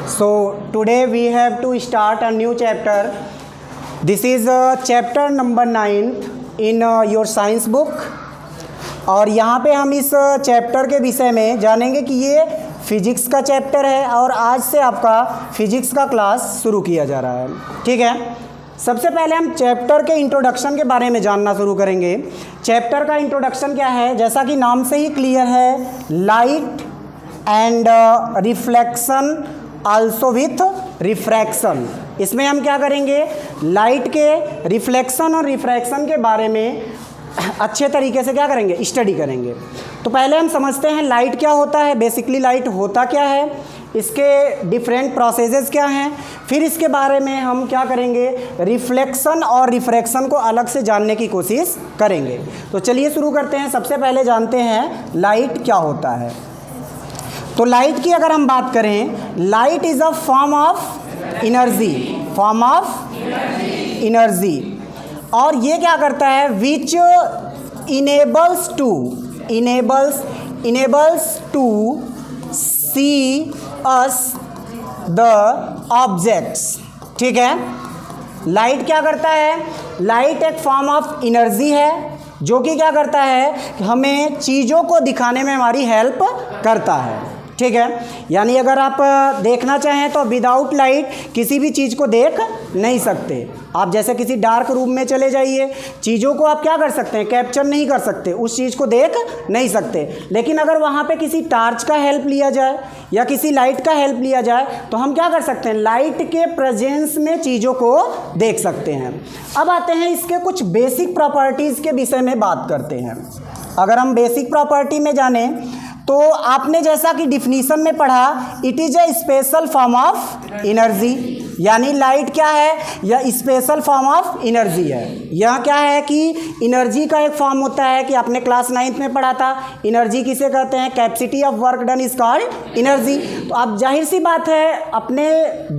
So today we have to start a new chapter. This is chapter number 9 in your science book. और यहाँ पे हम इस chapter के विषय में जानेंगे कि ये फिजिक्स का चैप्टर है और आज से आपका फिजिक्स का क्लास शुरू किया जा रहा है। ठीक है, सबसे पहले हम चैप्टर के इंट्रोडक्शन के बारे में जानना शुरू करेंगे। चैप्टर का इंट्रोडक्शन क्या है? जैसा कि नाम से ही क्लियर है, light and reflection also with refraction. इसमें हम क्या करेंगे? लाइट के रिफ्लेक्शन और रिफ्रैक्शन के बारे में अच्छे तरीके से क्या करेंगे? स्टडी करेंगे। तो पहले हम समझते हैं लाइट क्या होता है, बेसिकली लाइट होता क्या है, इसके डिफरेंट प्रोसेसेस क्या हैं, फिर इसके बारे में हम क्या करेंगे? रिफ्लेक्शन और रिफ्रैक्शन को अलग से जानने की कोशिश करेंगे। तो चलिए शुरू करते हैं। सबसे पहले जानते हैं लाइट क्या होता है। तो लाइट की अगर हम बात करें, light is a form of energy, form of energy. और ये क्या करता है? Which enables to see us the objects. ठीक है, लाइट क्या करता है? लाइट एक फॉर्म ऑफ एनर्जी है जो कि क्या करता है? हमें चीज़ों को दिखाने में हमारी हेल्प करता है। ठीक है, यानी अगर आप देखना चाहें तो विदाउट लाइट किसी भी चीज़ को देख नहीं सकते। आप जैसे किसी डार्क रूम में चले जाइए, चीज़ों को आप क्या कर सकते हैं? कैप्चर नहीं कर सकते, उस चीज़ को देख नहीं सकते। लेकिन अगर वहाँ पे किसी टार्च का हेल्प लिया जाए या किसी लाइट का हेल्प लिया जाए तो हम क्या कर सकते हैं? लाइट के प्रेजेंस में चीज़ों को देख सकते हैं। अब आते हैं इसके कुछ बेसिक प्रॉपर्टीज़ के विषय में बात करते हैं। अगर हम बेसिक प्रॉपर्टी में जाने तो आपने जैसा कि डिफिनीशन में पढ़ा, it is a special form of energy. यानी लाइट क्या है? यह स्पेशल फॉर्म ऑफ एनर्जी है। यह क्या है कि एनर्जी का एक फॉर्म होता है कि आपने क्लास 9th में पढ़ा था। एनर्जी किसे कहते हैं? Capacity of work done is called energy. तो अब जाहिर सी बात है, अपने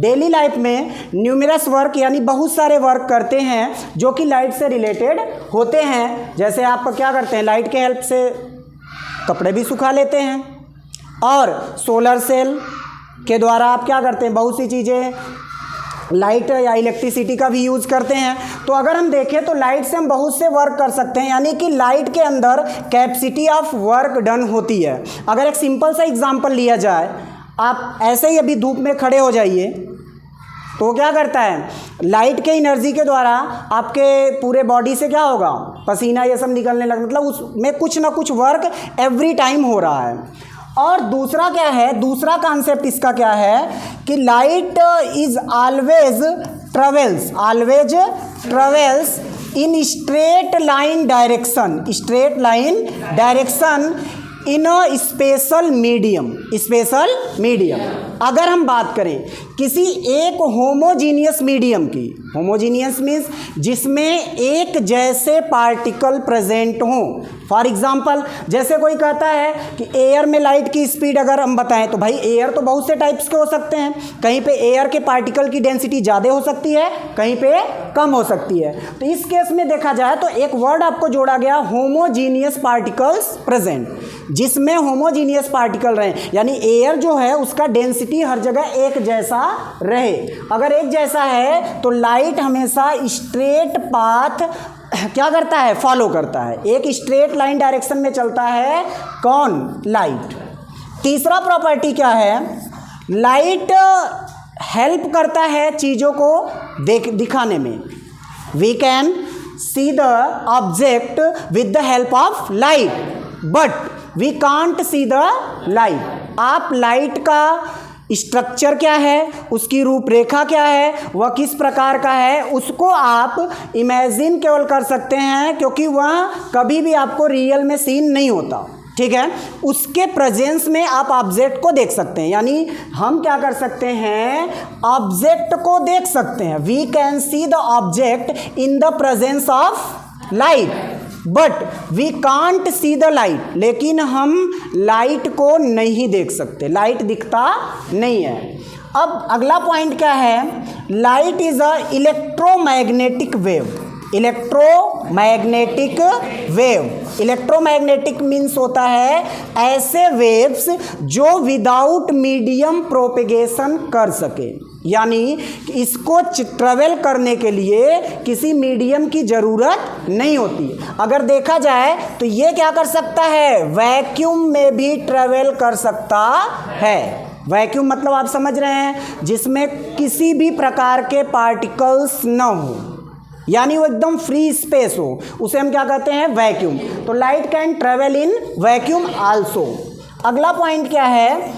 डेली लाइफ में न्यूमरस वर्क यानी बहुत सारे वर्क करते हैं जो कि लाइट से रिलेटेड होते हैं। जैसे आप क्या करते हैं? लाइट के हेल्प से कपड़े भी सुखा लेते हैं, और सोलर सेल के द्वारा आप क्या करते हैं? बहुत सी चीज़ें लाइट या इलेक्ट्रिसिटी का भी यूज़ करते हैं। तो अगर हम देखें तो लाइट से हम बहुत से वर्क कर सकते हैं, यानी कि लाइट के अंदर कैपेसिटी ऑफ वर्क डन होती है। अगर एक सिंपल सा एग्जांपल लिया जाए, आप ऐसे ही अभी धूप में खड़े हो जाइए तो क्या करता है? लाइट के एनर्जी के द्वारा आपके पूरे बॉडी से क्या होगा? पसीना ये सब निकलने लगा, मतलब उसमें कुछ ना कुछ वर्क एवरी टाइम हो रहा है। और दूसरा क्या है? दूसरा कॉन्सेप्ट इसका क्या है कि light is always travels in straight line direction in a special medium. अगर हम बात करें किसी एक होमोजीनियस मीडियम की, होमोजीनियस मीन्स जिसमें एक जैसे पार्टिकल प्रेजेंट हों। फॉर एग्जांपल, जैसे कोई कहता है कि एयर में लाइट की स्पीड अगर हम बताएं तो भाई एयर तो बहुत से टाइप्स के हो सकते हैं। कहीं पे एयर के पार्टिकल की डेंसिटी ज़्यादा हो सकती है, कहीं पे कम हो सकती है। तो इस केस में देखा जाए तो एक वर्ड आपको जोड़ा गया, होमोजीनियस पार्टिकल्स प्रेजेंट, जिसमें होमोजीनियस पार्टिकल रहे, यानी एयर जो है उसका डेंसिटी हर जगह एक जैसा रहे। अगर एक जैसा है तो लाइट हमेशा स्ट्रेट पाथ क्या करता है? फॉलो करता है, एक स्ट्रेट लाइन डायरेक्शन में चलता है। कौन? लाइट। तीसरा प्रॉपर्टी क्या है? लाइट हेल्प करता है चीज़ों को दिखाने में। We can see the object with the help of light but we can't see the light. आप लाइट का स्ट्रक्चर क्या है, उसकी रूपरेखा क्या है, वह किस प्रकार का है, उसको आप इमेजिन केवल कर सकते हैं, क्योंकि वह कभी भी आपको रियल में सीन नहीं होता। ठीक है, उसके प्रेजेंस में आप ऑब्जेक्ट को देख सकते हैं। यानी हम क्या कर सकते हैं? ऑब्जेक्ट को देख सकते हैं। We can see the object in the presence of light but we can't see the light. लेकिन हम लाइट को नहीं देख सकते, लाइट दिखता नहीं है। अब अगला पॉइंट क्या है? Light is a electromagnetic wave. Electromagnetic wave. Electromagnetic means होता है ऐसे वेव्स जो विदाउट मीडियम प्रोपेगेशन कर सके, यानी इसको ट्रेवल करने के लिए किसी मीडियम की ज़रूरत नहीं होती। अगर देखा जाए तो ये क्या कर सकता है, वैक्यूम में भी ट्रेवल कर सकता है। वैक्यूम मतलब आप समझ रहे हैं, जिसमें किसी भी प्रकार के पार्टिकल्स न हो, यानी वो एकदम फ्री स्पेस हो, उसे हम क्या कहते हैं, वैक्यूम। तो light can travel in vacuum also. अगला पॉइंट क्या है,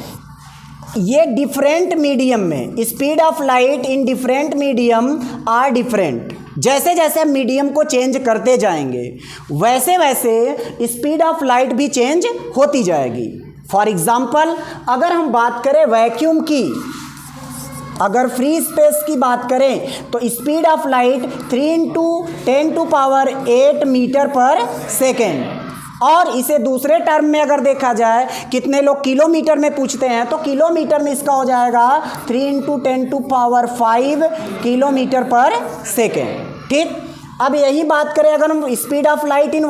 ये डिफरेंट मीडियम में, speed of light in different medium are different. जैसे जैसे हम मीडियम को चेंज करते जाएंगे वैसे वैसे स्पीड ऑफ लाइट भी चेंज होती जाएगी। फॉर एग्जाम्पल अगर हम बात करें वैक्यूम की, अगर फ्री स्पेस की बात करें तो स्पीड ऑफ लाइट 3 × 10⁸ मीटर पर सेकेंड। और इसे दूसरे टर्म में अगर देखा जाए, कितने लोग किलोमीटर में पूछते हैं, तो किलोमीटर में इसका हो जाएगा 3 × 10⁵ किलोमीटर पर सेकेंड। ठीक, अब यही बात करें अगर हम speed of light in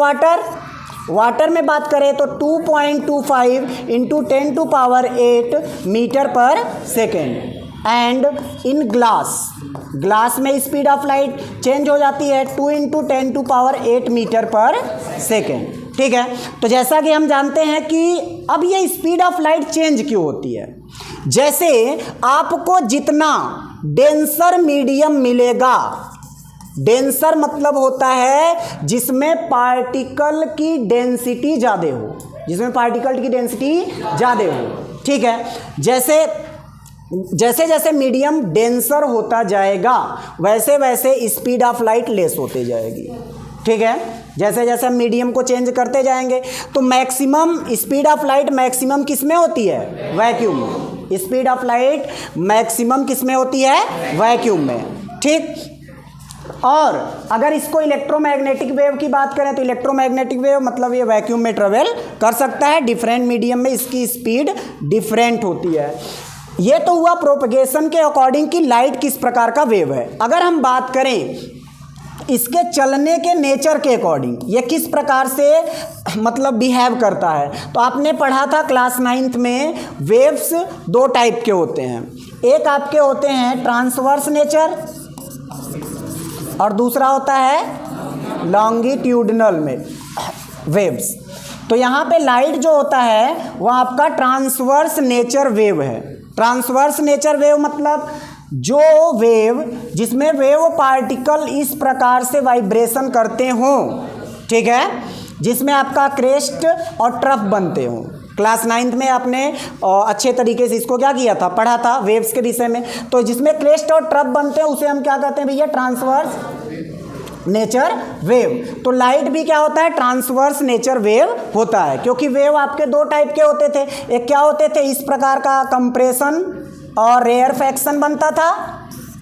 water में बात करें तो 2.25 × 10⁸ मीटर पर सेकेंड। एंड इन ग्लास में स्पीड ऑफ लाइट चेंज हो जाती है 2 × 10⁸ मीटर पर सेकेंड। ठीक है, तो जैसा कि हम जानते हैं कि अब ये स्पीड ऑफ लाइट चेंज क्यों होती है, जैसे आपको जितना डेंसर मीडियम मिलेगा, डेंसर मतलब होता है जिसमें पार्टिकल की डेंसिटी ज़्यादा हो, जिसमें पार्टिकल की डेंसिटी ज़्यादा हो। ठीक है, जैसे जैसे मीडियम डेंसर होता जाएगा वैसे वैसे स्पीड ऑफ लाइट लेस होते जाएगी। ठीक है, जैसे जैसे हम मीडियम को चेंज करते जाएंगे तो maximum speed of light maximum किस में होती है, वैक्यूम में। स्पीड ऑफ लाइट मैक्सिमम किस में होती है, वैक्यूम में। ठीक, और अगर इसको इलेक्ट्रोमैग्नेटिक वेव की बात करें तो इलेक्ट्रोमैग्नेटिक वेव मतलब ये वैक्यूम में ट्रेवल कर सकता है, डिफरेंट मीडियम में इसकी स्पीड डिफरेंट होती है। ये तो हुआ प्रोपगेशन के अकॉर्डिंग कि लाइट किस प्रकार का वेव है। अगर हम बात करें इसके चलने के नेचर के अकॉर्डिंग, ये किस प्रकार से मतलब बिहेव करता है, तो आपने पढ़ा था क्लास 9th में वेव्स दो टाइप के होते हैं। एक आपके होते हैं ट्रांसवर्स नेचर और दूसरा होता है लॉन्गिट्यूडनल में वेव्स। तो यहाँ पे लाइट जो होता है वह आपका ट्रांसवर्स नेचर वेव है। ट्रांसवर्स नेचर वेव मतलब जो वेव जिसमें वेव पार्टिकल इस प्रकार से वाइब्रेशन करते हों, ठीक है, जिसमें आपका क्रेस्ट और ट्रफ बनते हों। क्लास 9th में आपने अच्छे तरीके से इसको क्या किया था, पढ़ा था वेव्स के विषय में। तो जिसमें क्रेस्ट और ट्रफ बनते हैं उसे हम क्या कहते हैं भैया, ट्रांसवर्स नेचर वेव। तो लाइट भी क्या होता है, ट्रांसवर्स नेचर वेव होता है, क्योंकि वेव आपके दो टाइप के होते थे। एक क्या होते थे, इस प्रकार का कंप्रेशन और रेयरफैक्शन बनता था,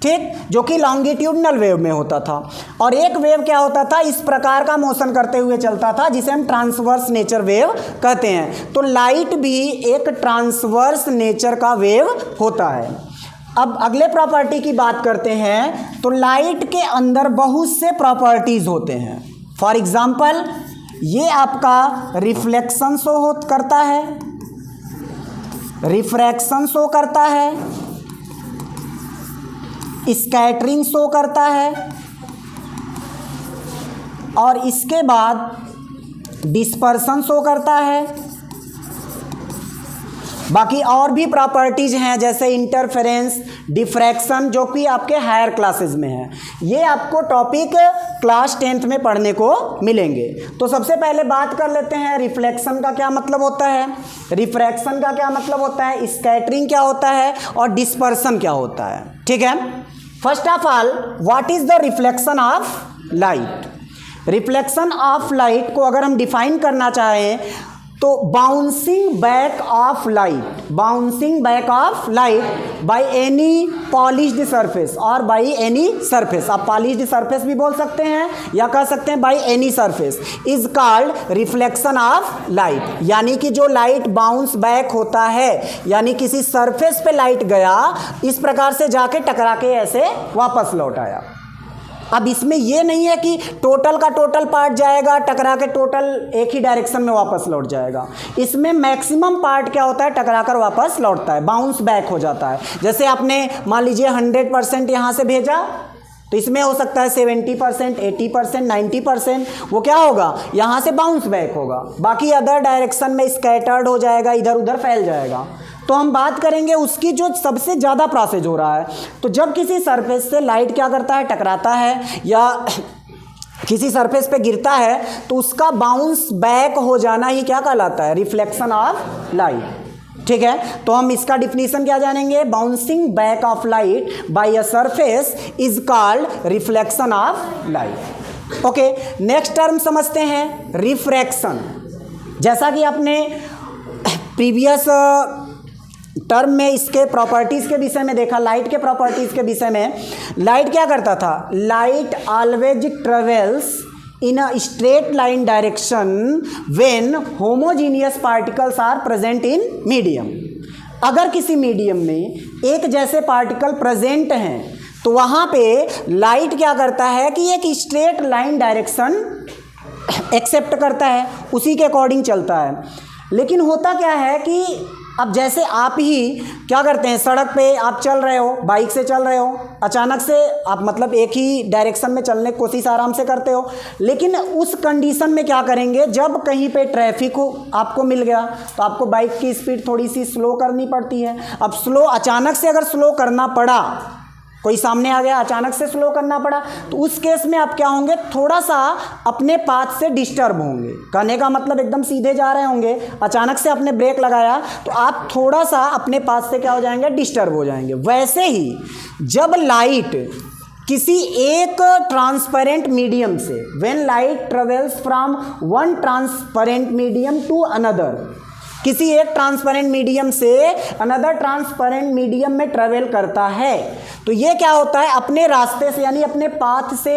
ठीक, जो कि लॉन्गिट्यूडनल वेव में होता था। और एक वेव क्या होता था, इस प्रकार का मोशन करते हुए चलता था, जिसे हम ट्रांसवर्स नेचर वेव कहते हैं। तो लाइट भी एक ट्रांसवर्स नेचर का वेव होता है। अब अगले प्रॉपर्टी की बात करते हैं। तो लाइट के अंदर बहुत से प्रॉपर्टीज होते हैं। फॉर एग्जाम्पल ये आपका रिफ्लेक्शन शो करता है, रिफ्रैक्शन शो करता है, स्कैटरिंग शो करता है, और इसके बाद डिस्पर्सन शो करता है। बाकी और भी प्रॉपर्टीज हैं जैसे इंटरफेरेंस, डिफ्रैक्शन, जो कि आपके हायर क्लासेस में है। ये आपको टॉपिक क्लास 10th में पढ़ने को मिलेंगे। तो सबसे पहले बात कर लेते हैं रिफ्लेक्शन का क्या मतलब होता है, रिफ्रैक्शन का क्या मतलब होता है, स्कैटरिंग क्या होता है, और डिस्पर्सन क्या होता है। ठीक है, first of all what is the reflection of light. Reflection of light को अगर हम डिफाइन करना चाहें तो bouncing back of light, bouncing back of light by any polished surface और बाय एनी सरफेस। आप पॉलिश्ड सरफेस भी बोल सकते हैं या कह सकते हैं by any surface, is called reflection of light. यानी कि जो लाइट बाउंस बैक होता है, यानी किसी सरफेस पे लाइट गया, इस प्रकार से जाके टकरा के ऐसे वापस लौट आया। अब इसमें ये नहीं है कि टोटल का टोटल पार्ट जाएगा टकरा के टोटल एक ही डायरेक्शन में वापस लौट जाएगा। इसमें मैक्सिमम पार्ट क्या होता है, टकरा कर वापस लौटता है, बाउंस बैक हो जाता है। जैसे आपने मान लीजिए 100% यहाँ से भेजा, तो इसमें हो सकता है 70%, 80%, 90%, वो क्या होगा, यहाँ से बाउंस बैक होगा, बाकी अदर डायरेक्शन में स्कैटर्ड हो जाएगा, इधर उधर फैल जाएगा। तो हम बात करेंगे उसकी जो सबसे ज़्यादा प्रोसेस हो रहा है। तो जब किसी सरफेस से लाइट क्या करता है, टकराता है या किसी सरफेस पे गिरता है, तो उसका बाउंस बैक हो जाना ही क्या कहलाता है, रिफ्लेक्शन ऑफ लाइट। ठीक है, तो हम इसका डिफिनीशन क्या जानेंगे, bouncing back of light by a surface is called reflection of light. Okay, next term समझते हैं, रिफ्रैक्शन। जैसा कि आपने प्रीवियस टर्म में इसके प्रॉपर्टीज़ के विषय में देखा, लाइट के प्रॉपर्टीज़ के विषय में, लाइट क्या करता था, light always travels in a straight line direction when homogeneous particles are present in medium। अगर किसी मीडियम में एक जैसे पार्टिकल प्रेजेंट हैं तो वहाँ पे लाइट क्या करता है कि एक स्ट्रेट लाइन डायरेक्शन एक्सेप्ट करता है, उसी के अकॉर्डिंग चलता है। लेकिन होता क्या है कि अब जैसे आप ही क्या करते हैं, सड़क पे आप चल रहे हो, बाइक से चल रहे हो, अचानक से आप मतलब एक ही डायरेक्शन में चलने की कोशिश आराम से करते हो, लेकिन उस कंडीशन में क्या करेंगे, जब कहीं पे ट्रैफिक आपको मिल गया तो आपको बाइक की स्पीड थोड़ी सी स्लो करनी पड़ती है। अब स्लो अचानक से अगर स्लो करना पड़ा, कोई सामने आ गया, अचानक से स्लो करना पड़ा, तो उस केस में आप क्या होंगे, थोड़ा सा अपने पाथ से डिस्टर्ब होंगे। कहने का मतलब एकदम सीधे जा रहे होंगे, अचानक से आपने ब्रेक लगाया तो आप थोड़ा सा अपने पाथ से क्या हो जाएंगे, डिस्टर्ब हो जाएंगे। वैसे ही जब लाइट किसी एक ट्रांसपेरेंट मीडियम से, when light travels from one transparent medium to another, किसी एक ट्रांसपेरेंट मीडियम से अनदर ट्रांसपेरेंट मीडियम में ट्रेवल करता है, तो ये क्या होता है, अपने रास्ते से यानी अपने पाथ से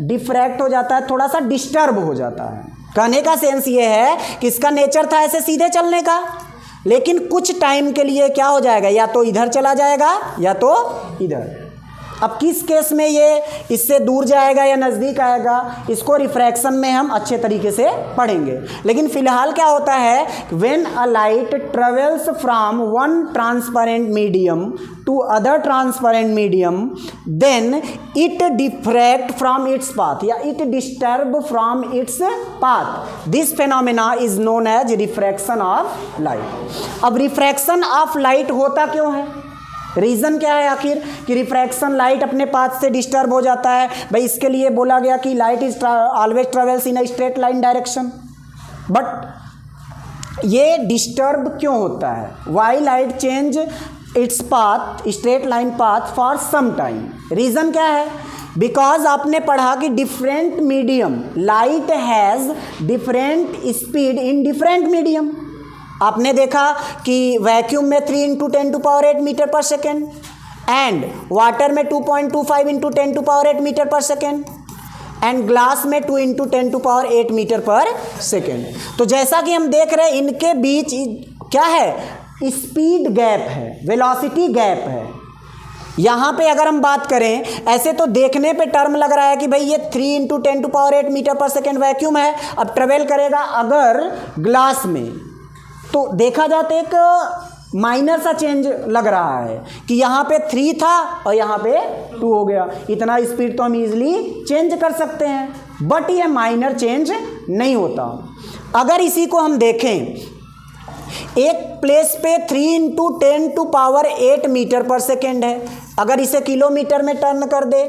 डिफ्रैक्ट हो जाता है, थोड़ा सा डिस्टर्ब हो जाता है। कहने का सेंस ये है कि इसका नेचर था ऐसे सीधे चलने का, लेकिन कुछ टाइम के लिए क्या हो जाएगा, या तो इधर चला जाएगा या तो इधर। अब किस केस में ये इससे दूर जाएगा या नज़दीक आएगा, इसको रिफ्रैक्शन में हम अच्छे तरीके से पढ़ेंगे। लेकिन फिलहाल क्या होता है, when a light travels from one transparent medium to other transparent medium, then it diffract from its path या it disturb from its path. This phenomena is known as refraction of light. अब refraction of light होता क्यों है, reason क्या है आखिर कि refraction light अपने पाथ से डिस्टर्ब हो जाता है। भाई इसके लिए बोला गया कि light is always travels in a straight line direction, but ये डिस्टर्ब क्यों होता है, why light change its path, straight line path for some time. Reason क्या है, बिकॉज आपने पढ़ा कि different medium, light has different speed in different medium. आपने देखा कि वैक्यूम में 3 × 10⁸ मीटर पर सेकेंड एंड वाटर में 2.25 × 10⁸ मीटर पर सेकेंड एंड ग्लास में 2 × 10⁸ मीटर पर सेकेंड। तो जैसा कि हम देख रहे हैं इनके बीच क्या है, स्पीड गैप है, वेलोसिटी गैप है। यहाँ पे अगर हम बात करें, ऐसे तो देखने पे टर्म लग रहा है कि भाई ये 3 × 10⁸ मीटर पर सेकेंड वैक्यूम है, अब ट्रेवल करेगा अगर ग्लास में, तो देखा जाता एक माइनर सा चेंज लग रहा है कि यहाँ पे 3 था और यहाँ पे 2 हो गया। इतना स्पीड तो हम इजीली चेंज कर सकते हैं, बट ये माइनर चेंज नहीं होता। अगर इसी को हम देखें, एक प्लेस पे 3 × 10⁸ मीटर पर सेकेंड है, अगर इसे किलोमीटर में टर्न कर दे,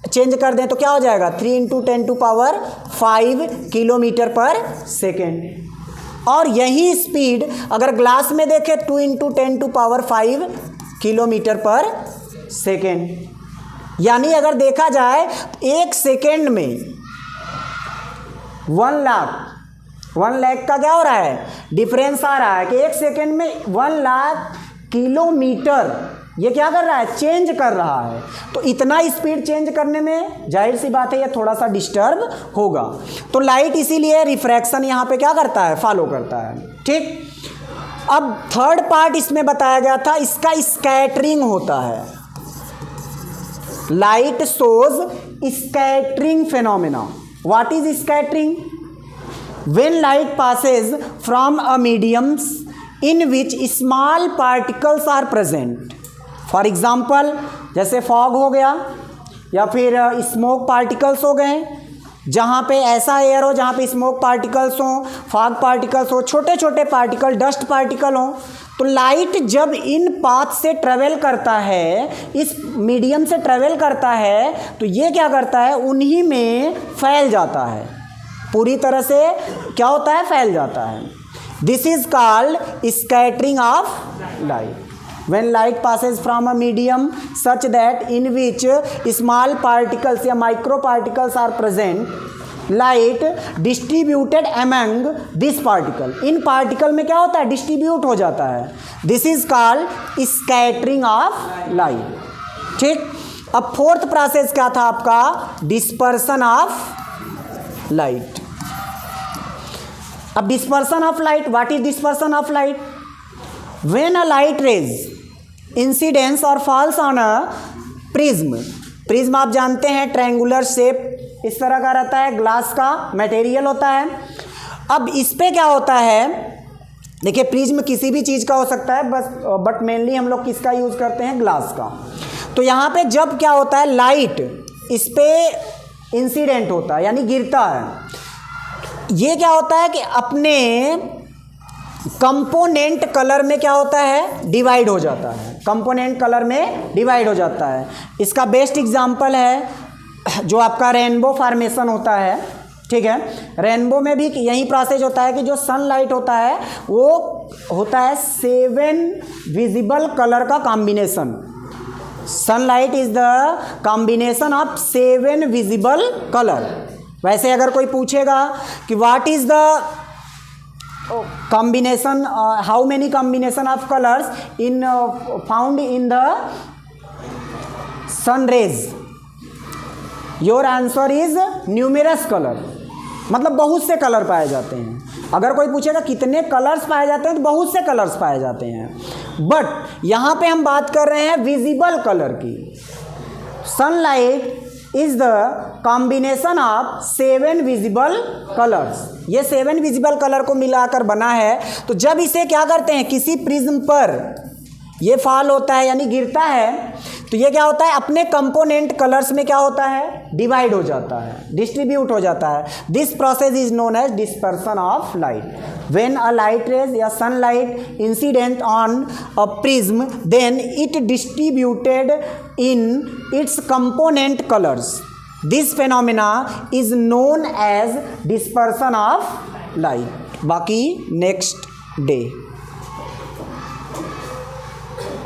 चेंज कर दें तो क्या हो जाएगा, 3 × 10⁵ किलोमीटर पर सेकेंड। और यही स्पीड अगर ग्लास में देखें 2 × 10⁵ किलोमीटर पर सेकेंड। यानी अगर देखा जाए एक सेकेंड में 1 लाख का क्या हो रहा है, डिफरेंस आ रहा है कि एक सेकेंड में 1 लाख किलोमीटर ये क्या कर रहा है, चेंज कर रहा है। तो इतना स्पीड चेंज करने में जाहिर सी बात है ये थोड़ा सा डिस्टर्ब होगा। तो लाइट इसीलिए रिफ्रैक्शन यहाँ पे क्या करता है, फॉलो करता है। ठीक, अब थर्ड पार्ट इसमें बताया गया था, इसका स्कैटरिंग होता है। Light shows scattering phenomena. What is scattering? When light passes from a medium in which small particles are present. For example, जैसे fog हो गया या फिर smoke particles हो गए, जहाँ पे ऐसा एयर हो जहाँ पे स्मोक पार्टिकल्स हो, फॉग पार्टिकल्स हो, छोटे छोटे पार्टिकल, डस्ट पार्टिकल हो, तो लाइट जब इन पाथ से ट्रेवल करता है, इस मीडियम से ट्रेवल करता है, तो ये क्या करता है, उन्हीं में फैल जाता है, पूरी तरह से क्या होता है, फैल जाता है. This is called scattering of light. When light passes from a medium such that in which small particles या micro particles are present, light distributed among this particle. In particle में क्या होता है, distribute हो जाता है. This is called scattering of light. ठीक. अब फोर्थ प्रोसेस क्या था आपका, dispersion of light. अब dispersion of light, what is dispersion of light? When a light rays incidence और falls on a prism. Prism आप जानते हैं ट्रायंगुलर शेप इस तरह का रहता है, ग्लास का मटेरियल होता है. अब इस पे क्या होता है, देखिए प्रिज्म किसी भी चीज़ का हो सकता है, बट मेनली हम लोग किसका यूज़ करते हैं, ग्लास का. तो यहाँ पे जब क्या होता है, लाइट इस पे इंसिडेंट होता है यानी गिरता है, ये क्या होता है कि अपने कंपोनेंट कलर में क्या होता है, डिवाइड हो जाता है, कंपोनेंट कलर में डिवाइड हो जाता है. इसका बेस्ट एग्जांपल है जो आपका रेनबो फॉर्मेशन होता है. ठीक है, रेनबो में भी यही प्रोसेस होता है कि जो सनलाइट होता है वो होता है 7 विजिबल कलर का combination. Sunlight is the combination of 7 visible colour. वैसे अगर कोई पूछेगा कि what is the combination, how many combination of colors in found in the sun rays, your answer is numerous color. मतलब बहुत से कलर पाए जाते हैं. अगर कोई पूछेगा कितने कलर्स पाए जाते हैं तो बहुत से कलर्स पाए जाते हैं. बट यहाँ पे हम बात कर रहे हैं विजिबल कलर की. Sunlight is the combination of 7 visible colours. ये 7 विजिबल कलर को मिलाकर बना है. तो जब इसे क्या करते हैं, किसी प्रिज्म पर ये फॉल होता है यानी गिरता है, तो ये क्या होता है, अपने कंपोनेंट कलर्स में क्या होता है, डिवाइड हो जाता है, डिस्ट्रीब्यूट हो जाता है. This process is known as dispersion of light. When a light rays या sunlight incident on a prism, then it distributed in its component colours. This phenomena is known as dispersion of light. बाकी next day.